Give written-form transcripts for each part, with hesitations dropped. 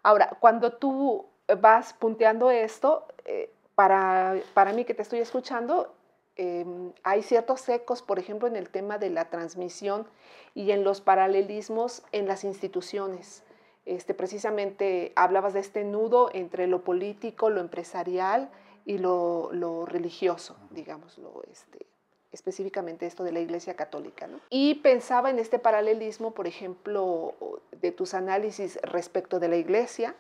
Ahora, cuando tú vas punteando esto, para mí que te estoy escuchando, hay ciertos ecos, por ejemplo, en el tema de la transmisión y en los paralelismos en las instituciones. Precisamente hablabas de este nudo entre lo político, lo empresarial y lo religioso, digámoslo, específicamente esto de la Iglesia Católica, ¿no? Y pensaba en este paralelismo, por ejemplo, de tus análisis respecto de la Iglesia,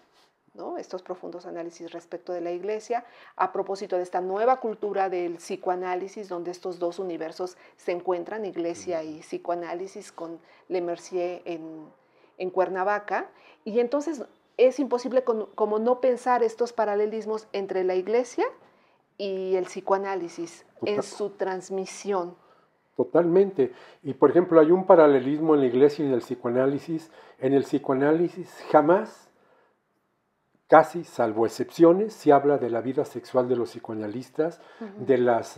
¿no? Estos profundos análisis respecto de la Iglesia, a propósito de esta nueva cultura del psicoanálisis, donde estos dos universos se encuentran, Iglesia y psicoanálisis, con Le Mercier en Cuernavaca, y entonces es imposible como no pensar estos paralelismos entre la Iglesia y el psicoanálisis en su transmisión. Totalmente. Y por ejemplo, hay un paralelismo en la Iglesia y en el psicoanálisis. En el psicoanálisis jamás, casi salvo excepciones, se habla de la vida sexual de los psicoanalistas, de las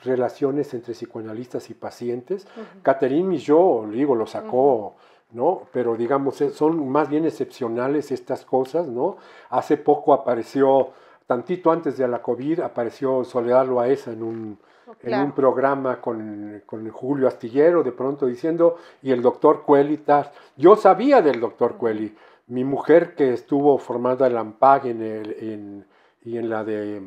relaciones entre psicoanalistas y pacientes. Catherine Millot, digo, lo sacó, ¿no? Pero digamos, son más bien excepcionales estas cosas, ¿no? Hace poco apareció, tantito antes de la COVID, apareció Soledad Loaesa en un programa con Julio Astillero, de pronto diciendo, y el doctor Cueli tal. Yo sabía del doctor Cueli. Mi mujer, que estuvo formada en la AMPAG y en la de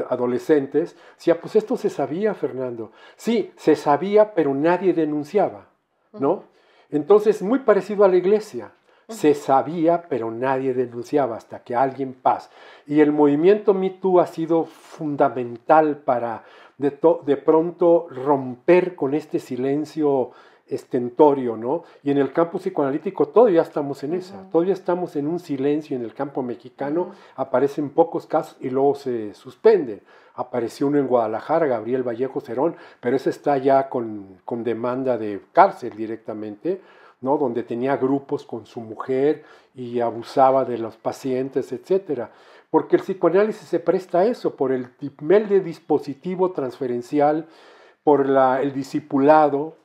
adolescentes, decía, pues esto se sabía, Fernando. Sí, se sabía, pero nadie denunciaba, ¿no? Entonces, muy parecido a la Iglesia. Se sabía, pero nadie denunciaba hasta que alguien pasa. Y el movimiento Me Too ha sido fundamental para de pronto romper con este silencio estentorio, ¿no? Y en el campo psicoanalítico todavía estamos en esa, todavía estamos en un silencio. En el campo mexicano aparecen pocos casos y luego se suspenden. Apareció uno en Guadalajara, Gabriel Vallejo Cerón, pero ese está ya con demanda de cárcel directamente, ¿no? Donde tenía grupos con su mujer y abusaba de los pacientes, etcétera. Porque el psicoanálisis se presta a eso, por el nivel de dispositivo transferencial, por el discipulado,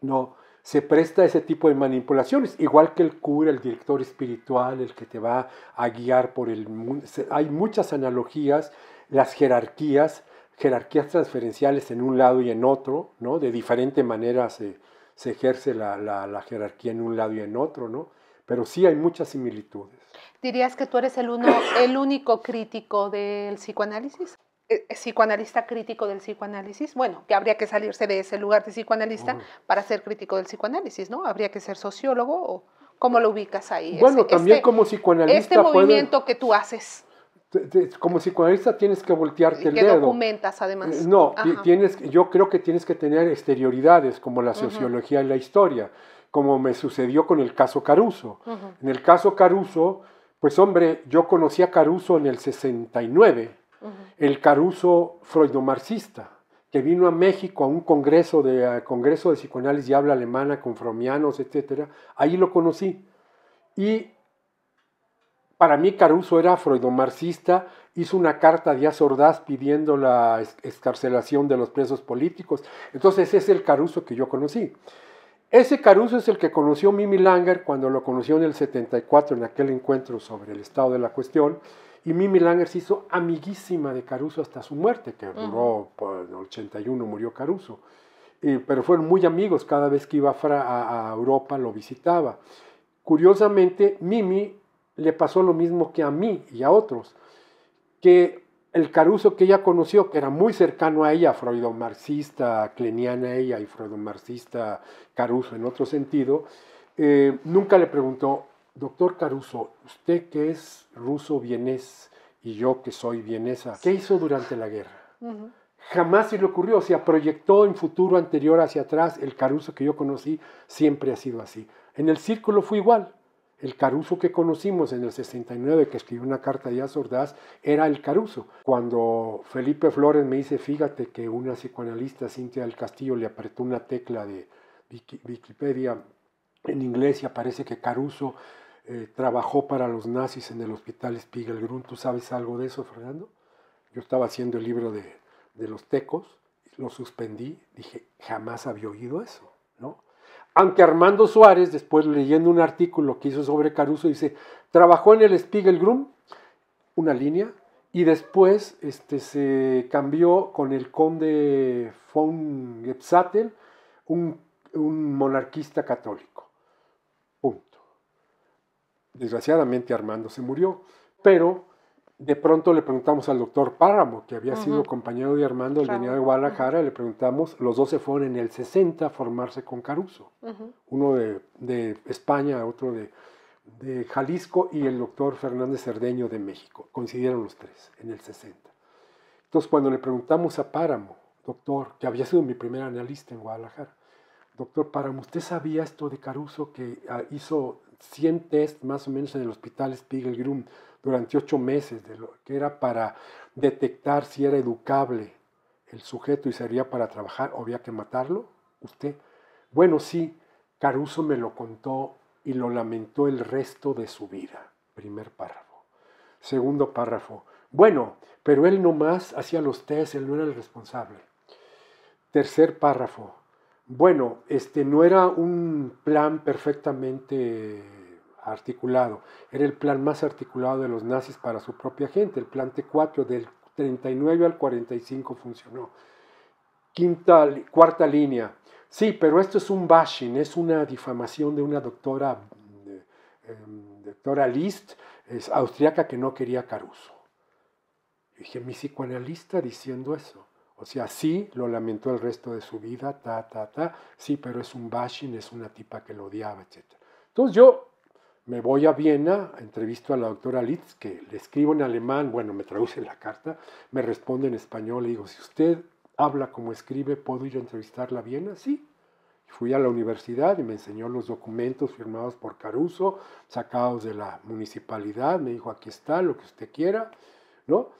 no, se presta a ese tipo de manipulaciones, igual que el cura, el director espiritual, el que te va a guiar por el mundo. Hay muchas analogías, las jerarquías transferenciales en un lado y en otro, ¿no? De diferente manera se ejerce la jerarquía en un lado y en otro, ¿no? Pero sí hay muchas similitudes. ¿Dirías que tú eres el único crítico del psicoanálisis? ¿Psicoanalista crítico del psicoanálisis? Bueno, que habría que salirse de ese lugar de psicoanalista para ser crítico del psicoanálisis, ¿no? ¿Habría que ser sociólogo o cómo lo ubicas ahí? Bueno, también como psicoanalista este movimiento que tú haces. Como psicoanalista tienes que voltearte el dedo. Que documentas además. No, yo creo que tienes que tener exterioridades como la sociología y la historia, como me sucedió con el caso Caruso. En el caso Caruso, pues hombre, yo conocí a Caruso en el 69, el Caruso freudomarxista, que vino a México a un congreso de psicoanálisis y habla alemana con fromianos, etc. Ahí lo conocí. Y para mí Caruso era freudomarxista, hizo una carta a Díaz Ordaz pidiendo la excarcelación de los presos políticos. Entonces ese es el Caruso que yo conocí. Ese Caruso es el que conoció Mimi Langer cuando lo conoció en el 74, en aquel encuentro sobre el estado de la cuestión, y Mimi Langer se hizo amiguísima de Caruso hasta su muerte, que duró, pues, en el 81 murió Caruso. Pero fueron muy amigos, cada vez que iba a Europa lo visitaba. Curiosamente, Mimi le pasó lo mismo que a mí y a otros, que el Caruso que ella conoció, que era muy cercano a ella, freudomarxista, kleniana ella y freudomarxista Caruso en otro sentido, nunca le preguntó, doctor Caruso, usted que es ruso vienés y yo que soy vienesa, ¿qué hizo durante la guerra? Jamás se le ocurrió, o sea, proyectó en futuro anterior hacia atrás. El Caruso que yo conocí siempre ha sido así. En el círculo fue igual. El Caruso que conocimos en el 69, que escribió una carta a Díaz Ordaz, era el Caruso. Cuando Felipe Flores me dice, fíjate que una psicoanalista, Cintia del Castillo, le apretó una tecla de Wikipedia en inglés y aparece que Caruso trabajó para los nazis en el hospital Spiegelgrund. ¿Tú sabes algo de eso, Fernando? Yo estaba haciendo el libro de los tecos, lo suspendí, dije, jamás había oído eso, ¿no? Aunque Armando Suárez, después leyendo un artículo que hizo sobre Caruso, dice, trabajó en el Spiegelgrum, una línea, y después se cambió con el conde von Gebsatel, un monarquista católico. Punto. Desgraciadamente Armando se murió, pero de pronto le preguntamos al doctor Páramo, que había sido compañero de Armando, él venía de Guadalajara, le preguntamos, los dos se fueron en el 60 a formarse con Caruso, uno de España, otro de Jalisco, y el doctor Fernández Cerdeño de México, coincidieron los tres en el 60. Entonces cuando le preguntamos a Páramo, doctor, que había sido mi primer analista en Guadalajara, doctor Páramo, ¿usted sabía esto de Caruso, que hizo 100 test más o menos en el hospital Spiegelgrum durante 8 meses, que era para detectar si era educable el sujeto y servía para trabajar o había que matarlo? ¿Usted? Bueno, sí, Caruso me lo contó y lo lamentó el resto de su vida. Primer párrafo. Segundo párrafo. Bueno, pero él nomás hacía los test, él no era el responsable. Tercer párrafo. Bueno, no era un plan perfectamente articulado, era el plan más articulado de los nazis para su propia gente, el plan T4 del 39 al 45 funcionó. Cuarta línea, sí, pero esto es un bashing, es una difamación de una doctora List, es austriaca, que no quería Caruso. Y dije, mi psicoanalista diciendo eso. O sea, sí, lo lamentó el resto de su vida, sí, pero es un bashing, es una tipa que lo odiaba, etc. Entonces yo me voy a Viena, entrevisto a la doctora Litz, que le escribo en alemán, bueno, me traduce la carta, me responde en español, le digo, si usted habla como escribe, ¿puedo ir a entrevistarla a Viena? Sí. Fui a la universidad y me enseñó los documentos firmados por Caruso, sacados de la municipalidad, me dijo, aquí está, lo que usted quiera, ¿no?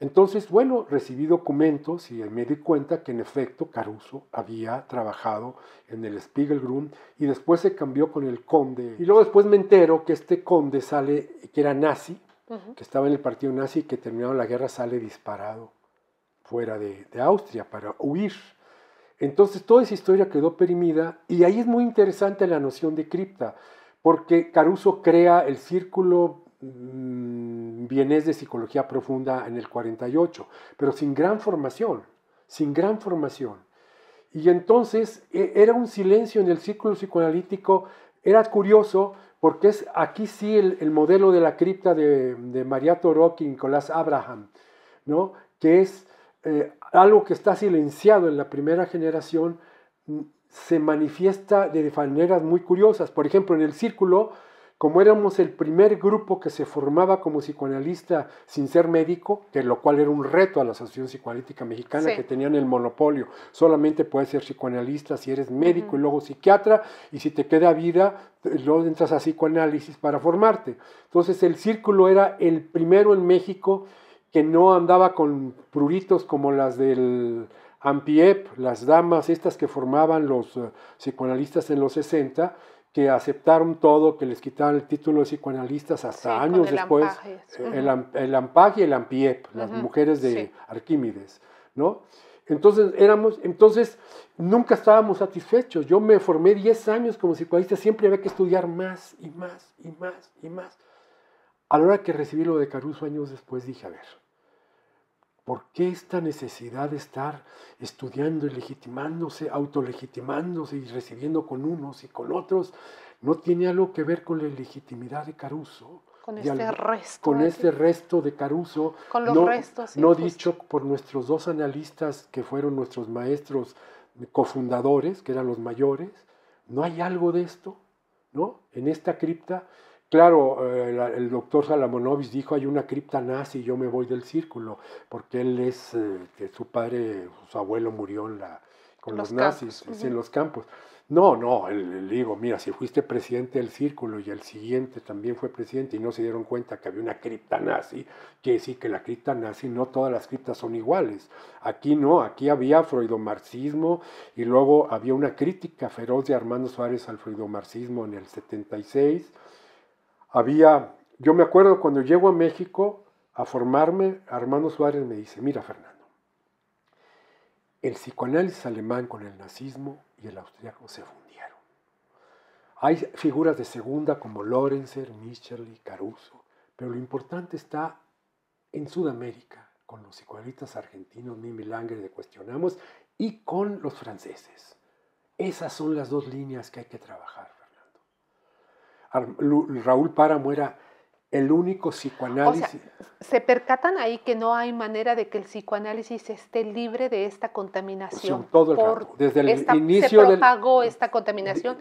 Entonces, bueno, recibí documentos y me di cuenta que en efecto Caruso había trabajado en el Spiegelgrum y después se cambió con el conde. Y luego después me entero que este conde sale, que era nazi, que estaba en el partido nazi y que terminado la guerra sale disparado fuera de Austria para huir. Entonces toda esa historia quedó perimida y ahí es muy interesante la noción de cripta, porque Caruso crea el círculo vienés de psicología profunda en el 48, pero sin gran formación, sin gran formación. Y entonces era un silencio en el círculo psicoanalítico, era curioso, porque es aquí sí el modelo de la cripta de Maria Torok y Nicolás Abraham, ¿no? Que es algo que está silenciado en la primera generación, se manifiesta de maneras muy curiosas. Por ejemplo, en el círculo, como éramos el primer grupo que se formaba como psicoanalista sin ser médico, que lo cual era un reto a la Asociación Psicoanalítica Mexicana, sí, que tenían el monopolio, solamente puedes ser psicoanalista si eres médico y luego psiquiatra, y si te queda vida, luego entras a psicoanálisis para formarte. Entonces el círculo era el primero en México que no andaba con pruritos como las del Ampiep, las damas estas que formaban los psicoanalistas en los 60, que aceptaron todo, que les quitaron el título de psicoanalistas hasta años después. El Ampage y el Ampiep, las mujeres de Arquímedes, ¿no? Entonces nunca estábamos satisfechos. Yo me formé 10 años como psicoanalista, siempre había que estudiar más y más y más y más. A la hora que recibí lo de Caruso años después dije, a ver, ¿por qué esta necesidad de estar estudiando y legitimándose, autolegitimándose y recibiendo con unos y con otros? ¿No tiene algo que ver con la legitimidad de Caruso? Con este resto. Con este resto de Caruso. Con los restos. No dicho por nuestros dos analistas que fueron nuestros maestros cofundadores, que eran los mayores. ¿No hay algo de esto? ¿No? En esta cripta. Claro, el doctor Salamonovich dijo, hay una cripta nazi y yo me voy del círculo, porque él es, que su padre, su abuelo murió con los nazis, en los campos. No, él digo, mira, si fuiste presidente del círculo y el siguiente también fue presidente y no se dieron cuenta que había una cripta nazi, quiere decir que la cripta nazi, no todas las criptas son iguales. Aquí no, aquí había freudomarxismo y luego había una crítica feroz de Armando Suárez al freudomarxismo en el 76. Yo me acuerdo cuando llego a México a formarme, Armando Suárez me dice, mira Fernando, el psicoanálisis alemán con el nazismo y el austriaco se fundieron. Hay figuras de segunda como Lorenzer, Mitscherlich, Caruso, pero lo importante está en Sudamérica, con los psicoanalistas argentinos, Mimi Langer de Cuestionamos, y con los franceses. Esas son las dos líneas que hay que trabajar, Fernando. Raúl Páramo era el único psicoanálisis. O sea, se percatan ahí que no hay manera de que el psicoanálisis esté libre de esta contaminación. Todo el rato. Desde el inicio se propagó esta contaminación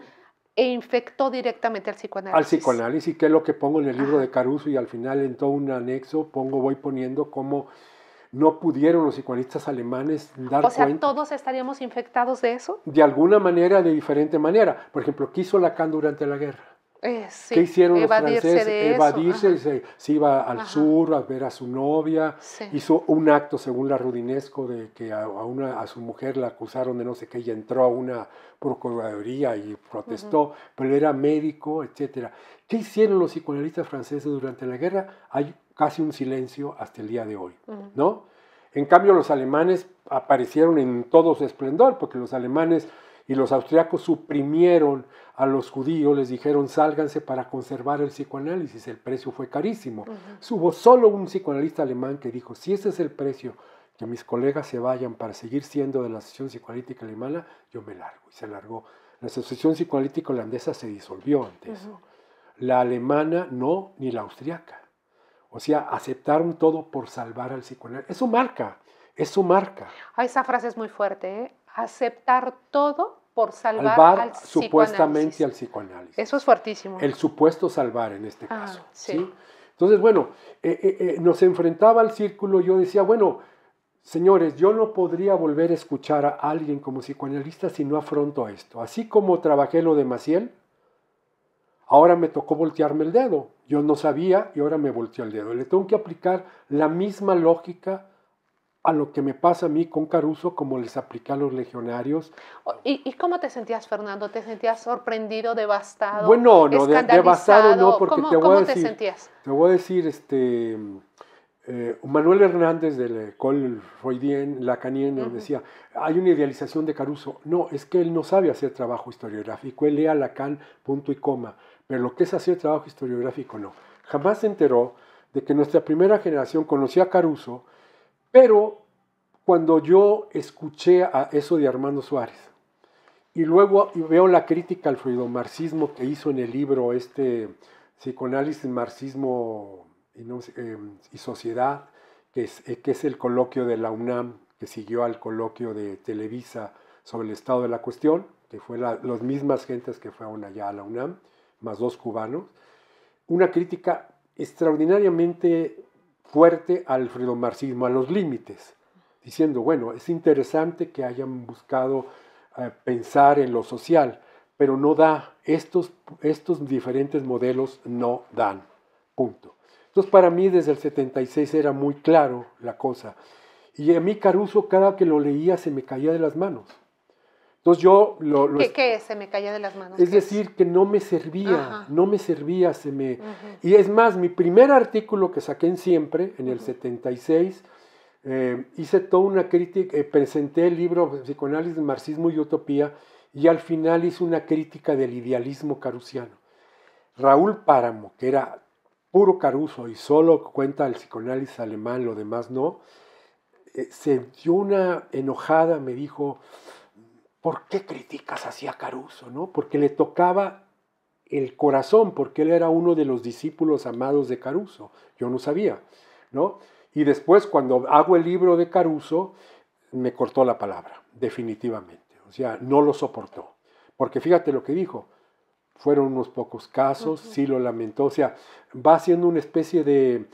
e infectó directamente al psicoanálisis. Al psicoanálisis, que es lo que pongo en el libro de Caruso, y al final en todo un anexo voy poniendo cómo no pudieron los psicoanalistas alemanes dar cuenta. O sea, ¿todos estaríamos infectados de eso? De alguna manera, de diferente manera. Por ejemplo, ¿qué hizo Lacan durante la guerra? Sí, ¿Qué hicieron los franceses? Evadirse, se iba al sur a ver a su novia, hizo un acto según la Rudinesco de que a su mujer la acusaron de no sé qué y entró a una procuraduría y protestó, pero él era médico, etc. ¿Qué hicieron los psicoanalistas franceses durante la guerra? Hay casi un silencio hasta el día de hoy, ¿no? En cambio, los alemanes aparecieron en todo su esplendor, porque los alemanes y los austriacos suprimieron a los judíos, les dijeron sálganse para conservar el psicoanálisis, el precio fue carísimo. Hubo solo un psicoanalista alemán que dijo, si ese es el precio, que mis colegas se vayan para seguir siendo de la Asociación Psicoanalítica Alemana, yo me largo. Y se largó. La Asociación Psicoanalítica Holandesa se disolvió ante eso. La alemana no, ni la austriaca. O sea, aceptaron todo por salvar al psicoanálisis. Es su marca. Esa frase es muy fuerte, ¿eh? Aceptar todo por salvar al supuestamente al psicoanálisis. Eso es fuertísimo. El supuesto salvar en este caso. ¿sí? Entonces, bueno, nos enfrentaba al círculo. Yo decía, bueno, señores, yo no podría volver a escuchar a alguien como psicoanalista si no afronto esto. Así como trabajé lo de Maciel, ahora me tocó voltearme el dedo. Yo no sabía y ahora me volteó el dedo. Le tengo que aplicar la misma lógica a lo que me pasa a mí con Caruso, como les apliqué a los legionarios. ¿Y cómo te sentías, Fernando? ¿Te sentías sorprendido, devastado? Bueno, no, devastado no, porque ¿Cómo te sentías? Te voy a decir, Manuel Hernández de la École Freudienne, Lacanienne, decía, hay una idealización de Caruso. No, es que él no sabe hacer trabajo historiográfico, él lee a Lacan, punto y coma, pero lo que es hacer trabajo historiográfico no. Jamás se enteró de que nuestra primera generación conocía a Caruso, pero cuando yo escuché a eso de Armando Suárez, y luego veo la crítica al freudomarxismo que hizo en el libro Psicoanálisis, Marxismo y Sociedad, que es el coloquio de la UNAM, que siguió al coloquio de Televisa sobre el estado de la cuestión, que fue las mismas gentes que fueron allá a la UNAM, más 2 cubanos, una crítica extraordinariamente fuerte al freudomarxismo, a los límites, diciendo, bueno, es interesante que hayan buscado pensar en lo social, pero no da, estos diferentes modelos no dan, punto. Entonces para mí desde el 76 era muy claro la cosa, y a mí Caruso cada que lo leía se me caía de las manos. Entonces yo ¿Qué se me caía de las manos? Es decir, que no me servía, Y es más, mi primer artículo que saqué en Siempre, en el 76, hice toda una crítica, presenté el libro Psicoanálisis, Marxismo y Utopía, y al final hice una crítica del idealismo carusiano. Raúl Páramo, que era puro Caruso y solo cuenta el psicoanálisis alemán, lo demás no, se dio una enojada, me dijo, ¿por qué criticas así a Caruso? ¿No? Porque le tocaba el corazón, porque él era uno de los discípulos amados de Caruso. Yo no sabía, ¿no? Y después, cuando hago el libro de Caruso, me cortó la palabra, definitivamente. O sea, no lo soportó. Porque fíjate lo que dijo. Fueron unos pocos casos, sí lo lamentó. O sea, va haciendo una especie de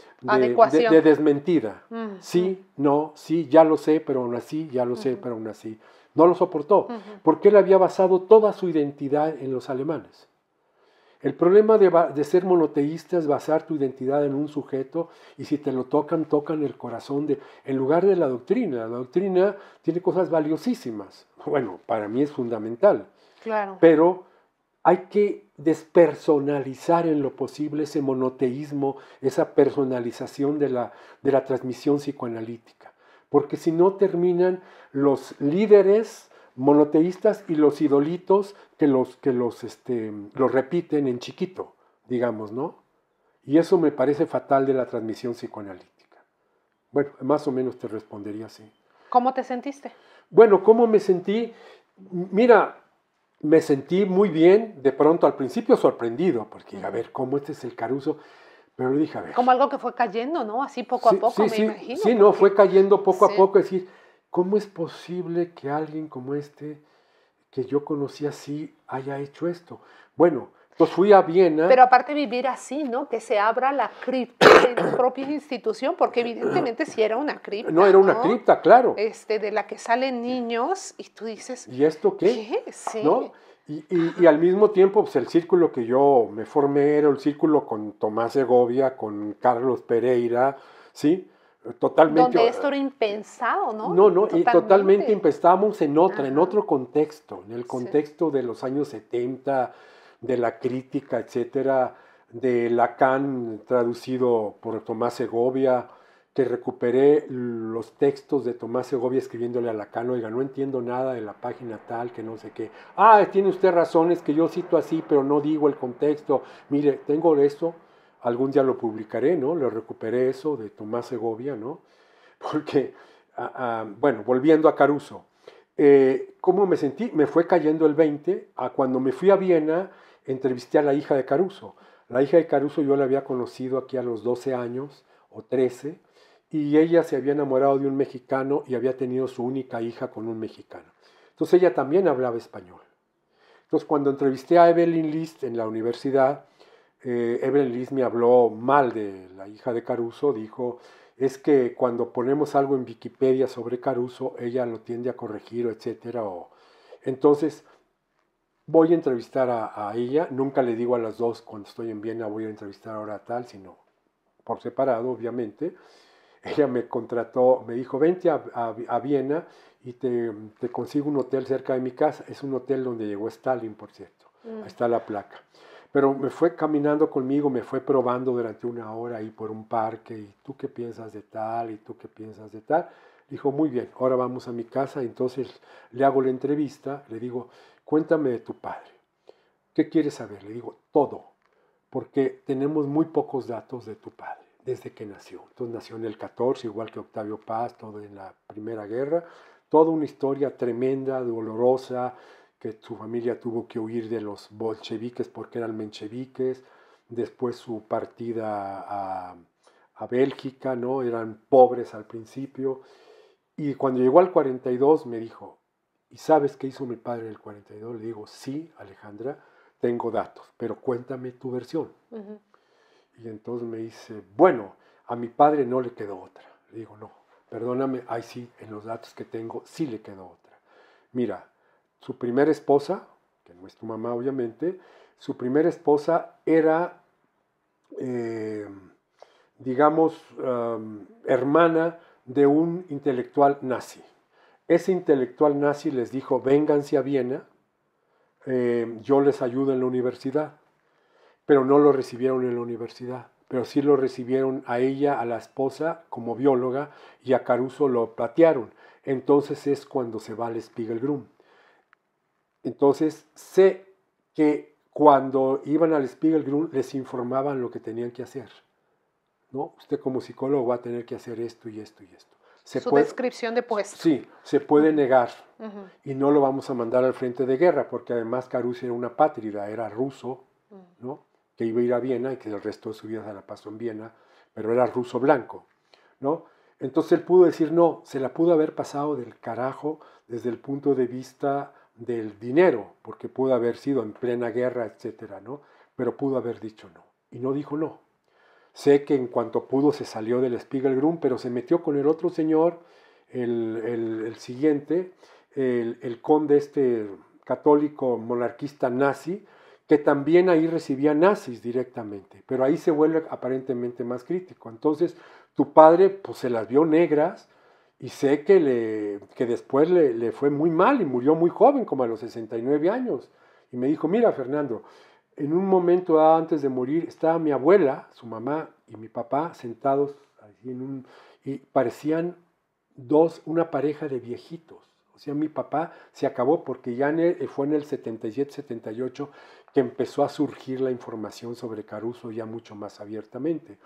desmentida. Sí, no, sí, ya lo sé, pero aún así, ya lo sé, pero aún así. No lo soportó, porque él había basado toda su identidad en los alemanes. El problema de ser monoteísta es basar tu identidad en un sujeto, y si te lo tocan el corazón en lugar de la doctrina. La doctrina tiene cosas valiosísimas. Bueno, para mí es fundamental. Claro. Pero hay que despersonalizar en lo posible ese monoteísmo, esa personalización de la transmisión psicoanalítica. Porque si no terminan los líderes monoteístas y los idolitos que los repiten en chiquito, digamos, ¿no? Y eso me parece fatal de la transmisión psicoanalítica. Bueno, más o menos te respondería así. ¿Cómo te sentiste? Bueno, ¿cómo me sentí? Mira, me sentí muy bien, de pronto al principio sorprendido, porque a ver, ¿cómo este es el Caruso? Pero le dije, a ver. Como algo que fue cayendo, ¿no? Así poco a poco, me imagino. Sí, no, fue cayendo poco a poco, es decir, ¿cómo es posible que alguien como este, que yo conocí así, haya hecho esto? Bueno, pues fui a Viena. Pero aparte vivir así, ¿no? Que se abra la cripta en tu propia institución, porque evidentemente sí era una cripta. No, era una cripta, claro. De la que salen niños y tú dices... ¿Y esto qué? ¿Qué? Sí. ¿No? Y al mismo tiempo, pues el círculo que yo me formé era el círculo con Tomás Segovia, con Carlos Pereira, ¿sí? Totalmente. Donde esto era impensado, ¿no? No, y totalmente impensamos en otro contexto, en el contexto de los años 70, de la crítica, etcétera, de Lacan traducido por Tomás Segovia, que recuperé los textos de Tomás Segovia escribiéndole a Lacan, oiga, no entiendo nada de la página tal, que no sé qué. Tiene usted razones que yo cito así, pero no digo el contexto. Mire, tengo eso, algún día lo publicaré, ¿no? Le recuperé eso de Tomás Segovia, ¿no? Porque, bueno, volviendo a Caruso, ¿cómo me sentí? Me fue cayendo el 20, cuando me fui a Viena, entrevisté a la hija de Caruso. La hija de Caruso yo la había conocido aquí a los 12 años o 13, y ella se había enamorado de un mexicano y había tenido su única hija con un mexicano. Entonces ella también hablaba español. Entonces cuando entrevisté a Evelyn List en la universidad, Evelyn List me habló mal de la hija de Caruso, dijo, es que cuando ponemos algo en Wikipedia sobre Caruso, ella lo tiende a corregir, etcétera. Entonces voy a entrevistar a ella, nunca le digo a las dos cuando estoy en Viena voy a entrevistar ahora a tal, sino por separado, obviamente. Ella me contrató, me dijo, vente a Viena y te consigo un hotel cerca de mi casa. Es un hotel donde llegó Stalin, por cierto. Ahí está la placa. Pero me fue caminando conmigo, me fue probando durante una hora ahí por un parque. ¿Y tú qué piensas de tal? ¿Y tú qué piensas de tal? Dijo, muy bien, ahora vamos a mi casa. Entonces le hago la entrevista, le digo, cuéntame de tu padre. ¿Qué quieres saber? Le digo, todo. Porque tenemos muy pocos datos de tu padre desde que nació. Entonces nació en el 14, igual que Octavio Paz, todo en la Primera Guerra. Toda una historia tremenda, dolorosa, que su familia tuvo que huir de los bolcheviques porque eran mencheviques. Después su partida a Bélgica, ¿no? Eran pobres al principio. Y cuando llegó al 42 me dijo, ¿y sabes qué hizo mi padre en el 42? Le digo, sí, Alejandra, tengo datos, pero cuéntame tu versión. Uh-huh. Y entonces me dice, bueno, a mi padre no le quedó otra. Le digo, no, perdóname, ahí sí, en los datos que tengo, sí le quedó otra. Mira, su primera esposa, que no es tu mamá obviamente, su primera esposa era, digamos, hermana de un intelectual nazi. Ese intelectual nazi les dijo, vénganse a Viena, yo les ayudo en la universidad. Pero no lo recibieron en la universidad, pero sí lo recibieron a ella, a la esposa, como bióloga, y a Caruso lo patearon. Entonces es cuando se va al Spiegelgrum. Entonces sé que cuando iban al Spiegelgrum les informaban lo que tenían que hacer. ¿No? Usted como psicólogo va a tener que hacer esto y esto y esto. Su descripción de puesto. Sí, se puede negar. Uh-huh. Y no lo vamos a mandar al frente de guerra, porque además Caruso era una pátrida, era ruso, ¿no? Que iba a ir a Viena y que el resto de su vida se la pasó en Viena, pero era ruso blanco, ¿no? Entonces él pudo decir no, se la pudo haber pasado del carajo desde el punto de vista del dinero, porque pudo haber sido en plena guerra, etcétera, ¿no? Pero pudo haber dicho no, y no dijo no. Sé que en cuanto pudo se salió del Spiegelgrum, pero se metió con el otro señor, el siguiente, el conde católico monarquista nazi, que también ahí recibía nazis directamente, pero ahí se vuelve aparentemente más crítico. Entonces, tu padre pues se las vio negras y sé que después le fue muy mal y murió muy joven, como a los 69 años. Y me dijo, mira Fernando, en un momento antes de morir estaba mi abuela, su mamá y mi papá sentados allí y parecían una pareja de viejitos. O sea, mi papá se acabó porque ya fue en el 77, 78 que empezó a surgir la información sobre Caruso ya mucho más abiertamente.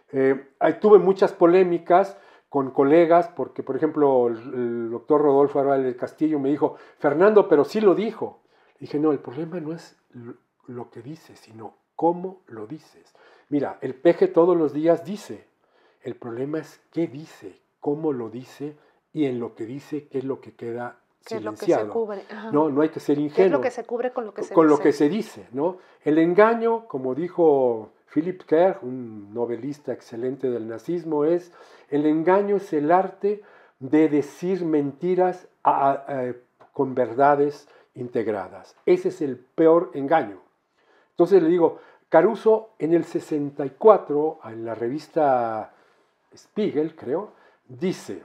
Tuve muchas polémicas con colegas, porque por ejemplo el doctor Rodolfo Arbal del Castillo me dijo, Fernando, pero sí lo dijo. Dije, no, el problema no es lo que dices, sino cómo lo dices. Mira, el peje todos los días dice, el problema es qué dice, cómo lo dice y en lo que dice qué es lo que queda ¿Qué es lo que silenciado. se cubre? Ajá. No, no hay que ser ingenuo. ¿Qué es lo que se cubre con lo que se con dice? lo que se dice, ¿no? El engaño, como dijo Philip Kerr, un novelista excelente del nazismo, el engaño es el arte de decir mentiras con verdades integradas. Ese es el peor engaño. Entonces le digo, Caruso en el 64, en la revista Spiegel, creo, dice,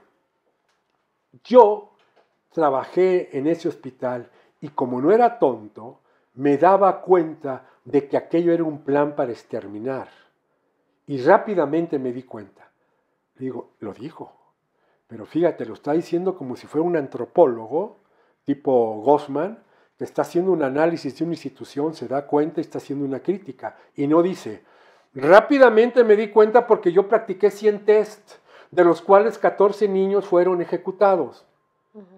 yo trabajé en ese hospital y como no era tonto, me daba cuenta de que aquello era un plan para exterminar. Y rápidamente me di cuenta. Digo, lo dijo. Pero fíjate, lo está diciendo como si fuera un antropólogo, tipo Goffman, que está haciendo un análisis de una institución, se da cuenta y está haciendo una crítica. Y no dice, rápidamente me di cuenta porque yo practiqué 100 tests, de los cuales 14 niños fueron ejecutados.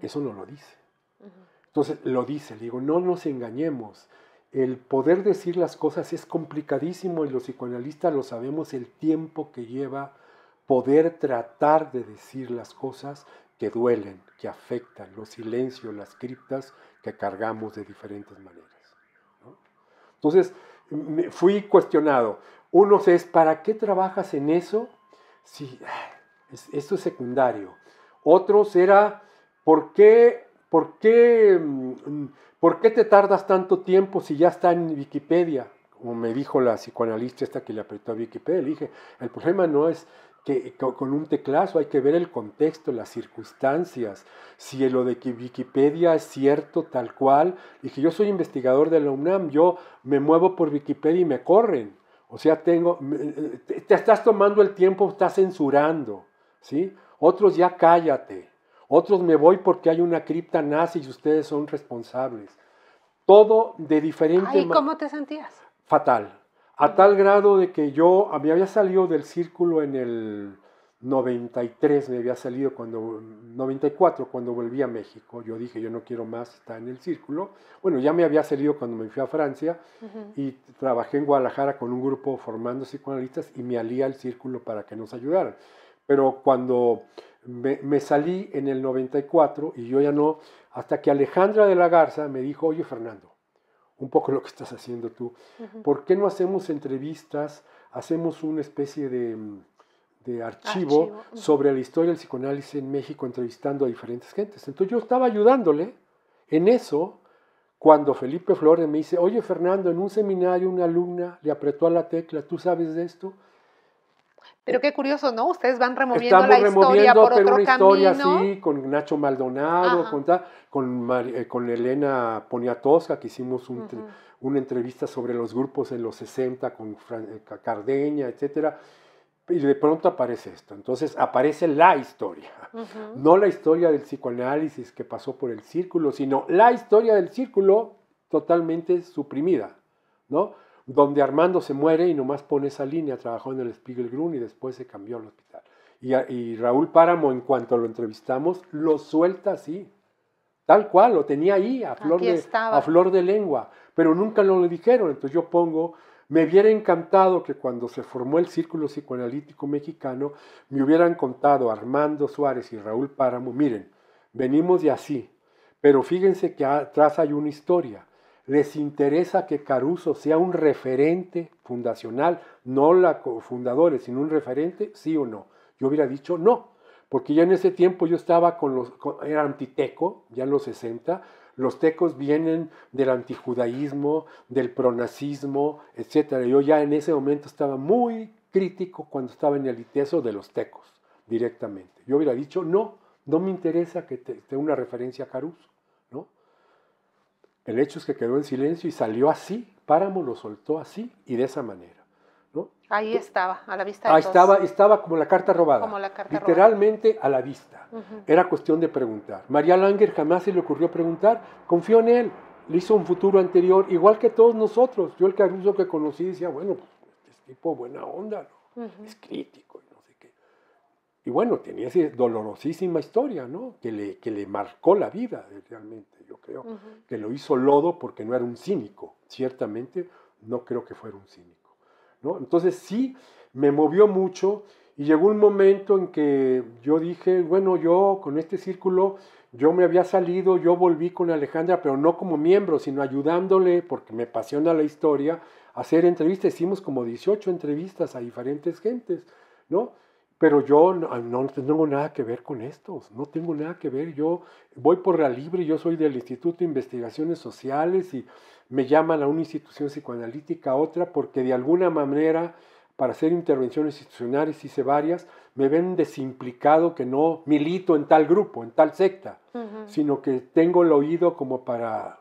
Eso no lo dice. Entonces lo dice, le digo, no nos engañemos. El poder decir las cosas es complicadísimo y los psicoanalistas lo sabemos el tiempo que lleva poder tratar de decir las cosas que duelen, que afectan, los silencios, las criptas que cargamos de diferentes maneras, ¿no? Entonces fui cuestionado. Unos es, ¿para qué trabajas en eso? Sí, esto es secundario. Otros era, ¿por qué te tardas tanto tiempo si ya está en Wikipedia? Como me dijo la psicoanalista esta que le apretó a Wikipedia, le dije, el problema no es que con un teclazo hay que ver el contexto, las circunstancias, si lo de que Wikipedia es cierto tal cual. Dije, yo soy investigador de la UNAM, yo me muevo por Wikipedia y me corren. O sea, te estás tomando el tiempo, estás censurando, ¿sí? Otros ya cállate. Otros me voy porque hay una cripta nazi y ustedes son responsables. Todo de diferente manera. ¿Y cómo te sentías? Fatal. A tal grado de que yo me había salido del círculo en el 93, me había salido 94, cuando volví a México. Yo dije, yo no quiero más estar en el círculo. Bueno, ya me había salido cuando me fui a Francia y trabajé en Guadalajara con un grupo formando psicoanalistas y me alía al círculo para que nos ayudaran. Pero cuando me salí en el 94 y yo ya no, hasta que Alejandra de la Garza me dijo, oye Fernando, un poco lo que estás haciendo tú, ¿por qué no hacemos entrevistas, hacemos una especie de archivo sobre la historia del psicoanálisis en México, entrevistando a diferentes gentes? Entonces yo estaba ayudándole en eso, cuando Felipe Flores me dice, oye Fernando, en un seminario una alumna le apretó a la tecla, ¿tú sabes de esto? Pero qué curioso, ¿no? Ustedes van removiendo la historia por otro camino. Historia así, con Nacho Maldonado, con Elena Poniatowska, que hicimos una entrevista sobre los grupos en los 60, con Cardeña, etc. Y de pronto aparece esto. Entonces aparece la historia. No la historia del psicoanálisis que pasó por el círculo, sino la historia del círculo totalmente suprimida, ¿no? Donde Armando se muere y nomás pone esa línea, trabajó en el Spiegelgrün y después se cambió al hospital. Y Raúl Páramo, en cuanto lo entrevistamos, lo suelta así, tal cual, lo tenía ahí, a flor de lengua, pero nunca lo le dijeron. Entonces yo me hubiera encantado que cuando se formó el Círculo Psicoanalítico Mexicano, me hubieran contado Armando Suárez y Raúl Páramo, miren, venimos de así, pero fíjense que atrás hay una historia. Les interesa que Caruso sea un referente fundacional, no la cofundadora, sino un referente, sí o no. Yo hubiera dicho no, porque ya en ese tiempo yo estaba era antiteco, ya en los 60, los tecos vienen del antijudaísmo, del pronazismo, etc. Yo ya en ese momento estaba muy crítico cuando estaba en el ITESO de los tecos, directamente. Yo hubiera dicho no, no me interesa que te una referencia a Caruso, ¿no? El hecho es que quedó en silencio y salió así, Páramo lo soltó así y de esa manera, ¿no? Ahí estaba, a la vista de todos. Estaba como la carta robada. Como la carta literalmente robada. A la vista. Era cuestión de preguntar. María Langer jamás se le ocurrió preguntar, confió en él, le hizo un futuro anterior, igual que todos nosotros. Yo el Caruso que conocí decía, bueno, pues este tipo buena onda, ¿no? Es crítico y no sé qué. Y bueno, tenía esa dolorosísima historia, ¿no? Que le marcó la vida realmente, yo creo. Que lo hizo lodo porque no era un cínico. Ciertamente no creo que fuera un cínico, ¿no? Entonces sí, me movió mucho y llegó un momento en que yo dije, bueno, yo con este círculo, yo me había salido, yo volví con Alejandra, pero no como miembro, sino ayudándole, porque me apasiona la historia, a hacer entrevistas. Hicimos como 18 entrevistas a diferentes gentes, ¿no? Pero yo no tengo nada que ver con estos, no tengo nada que ver. Yo voy por la libre, yo soy del Instituto de Investigaciones Sociales y me llaman a una institución psicoanalítica, a otra, porque de alguna manera, para hacer intervenciones institucionales, hice varias, me ven desimplicado, que no milito en tal grupo, en tal secta, sino que tengo el oído como para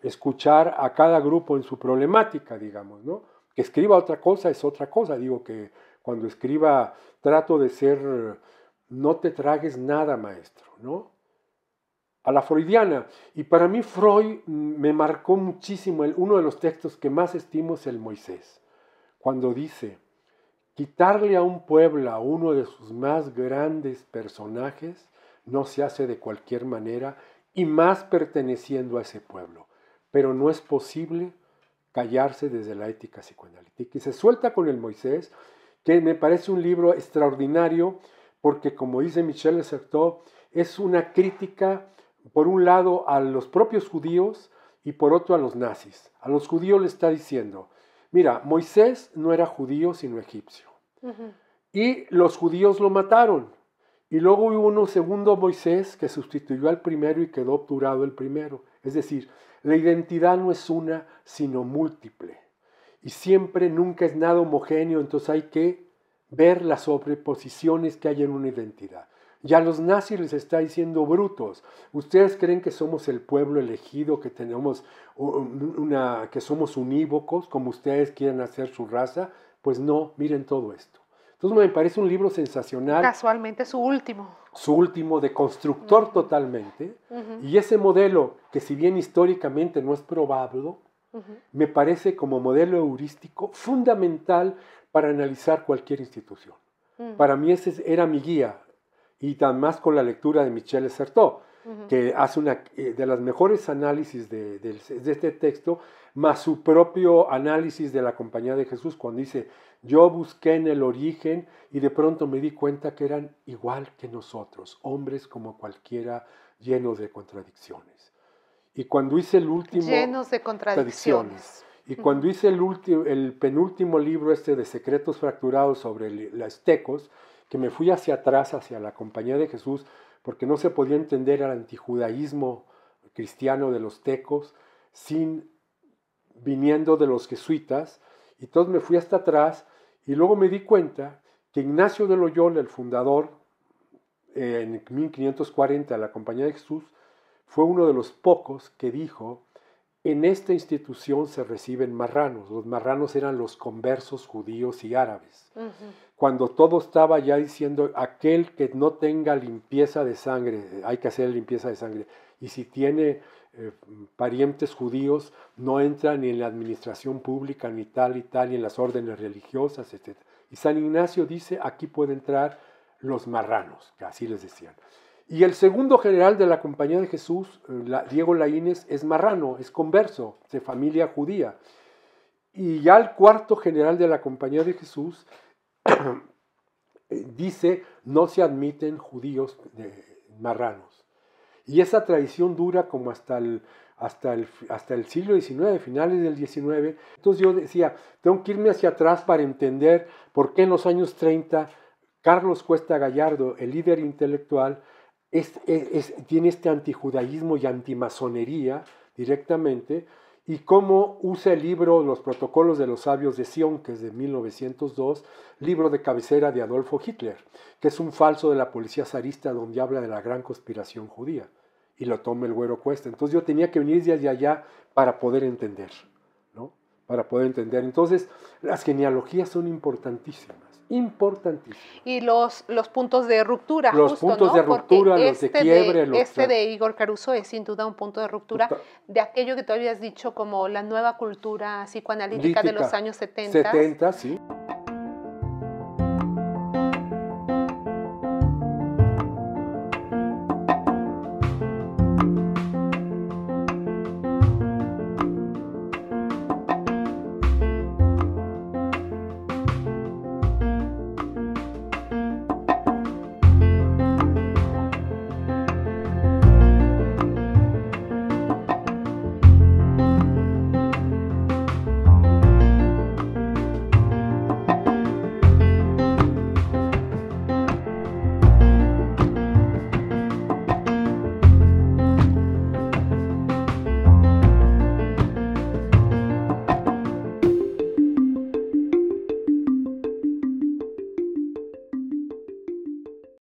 escuchar a cada grupo en su problemática, digamos, ¿no? Que escriba otra cosa es otra cosa. Digo que cuando escriba trato de ser, no te tragues nada, maestro, ¿no? A la freudiana. Y para mí Freud me marcó muchísimo. Uno de los textos que más estimo es el Moisés, cuando dice, quitarle a un pueblo a uno de sus más grandes personajes no se hace de cualquier manera y más perteneciendo a ese pueblo. Pero no es posible callarse desde la ética psicoanalítica. Y se suelta con el Moisés, que me parece un libro extraordinario porque, como dice Michel Certeau, es una crítica, por un lado, a los propios judíos y por otro a los nazis. A los judíos le está diciendo, mira, Moisés no era judío sino egipcio. Y los judíos lo mataron. Y luego hubo un segundo Moisés que sustituyó al primero y quedó obturado el primero. Es decir, la identidad no es una, sino múltiple. Y siempre, nunca es nada homogéneo, entonces hay que ver las sobreposiciones que hay en una identidad. Ya a los nazis les está diciendo brutos. ¿Ustedes creen que somos el pueblo elegido, que tenemos que somos unívocos, como ustedes quieren hacer su raza? Pues no, miren todo esto. Entonces me parece un libro sensacional. Casualmente su último. Su último, de constructor totalmente. Y ese modelo, que si bien históricamente no es probable, me parece como modelo heurístico fundamental para analizar cualquier institución. Para mí ese era mi guía. Y además con la lectura de Michel Certeau, que hace una de las mejores análisis de este texto, más su propio análisis de la Compañía de Jesús, cuando dice, yo busqué en el origen y de pronto me di cuenta que eran igual que nosotros, hombres como cualquiera, llenos de contradicciones. Y cuando hice el último... Llenos de contradicciones. Y cuando hice el penúltimo libro de Secretos Fracturados sobre los tecos, que me fui hacia atrás, hacia la Compañía de Jesús, porque no se podía entender el antijudaísmo cristiano de los tecos viniendo de los jesuitas, y entonces me fui hasta atrás, y luego me di cuenta que Ignacio de Loyola, el fundador, en 1540 de la Compañía de Jesús, fue uno de los pocos que dijo, en esta institución se reciben marranos. Los marranos eran los conversos judíos y árabes. Cuando todo estaba ya diciendo, aquel que no tenga limpieza de sangre, hay que hacer limpieza de sangre, y si tiene parientes judíos, no entra ni en la administración pública, ni tal, ni en las órdenes religiosas, etc. Y San Ignacio dice, aquí pueden entrar los marranos, que así les decían. Y el segundo general de la Compañía de Jesús, Diego Laínez, es marrano, es converso, de familia judía. Y ya el cuarto general de la Compañía de Jesús dice, no se admiten judíos marranos. Y esa tradición dura como hasta el siglo XIX, finales del XIX. Entonces yo decía, tengo que irme hacia atrás para entender por qué en los años 30 Carlos Cuesta Gallardo, el líder intelectual, tiene este antijudaísmo y antimasonería directamente, y cómo usa el libro Los Protocolos de los Sabios de Sion, que es de 1902, libro de cabecera de Adolfo Hitler, que es un falso de la policía zarista donde habla de la gran conspiración judía, y lo toma el Güero Cuesta. Entonces yo tenía que venir desde allá para poder entender, ¿no? para poder entender. Entonces, las genealogías son importantísimas, importantísimas. Y los puntos de ruptura, los justo, puntos ¿no? de ruptura, porque los de quiebre. Este de Igor Caruso es sin duda un punto de ruptura de aquello que tú habías dicho como la nueva cultura psicoanalítica de los años 70. 70, sí.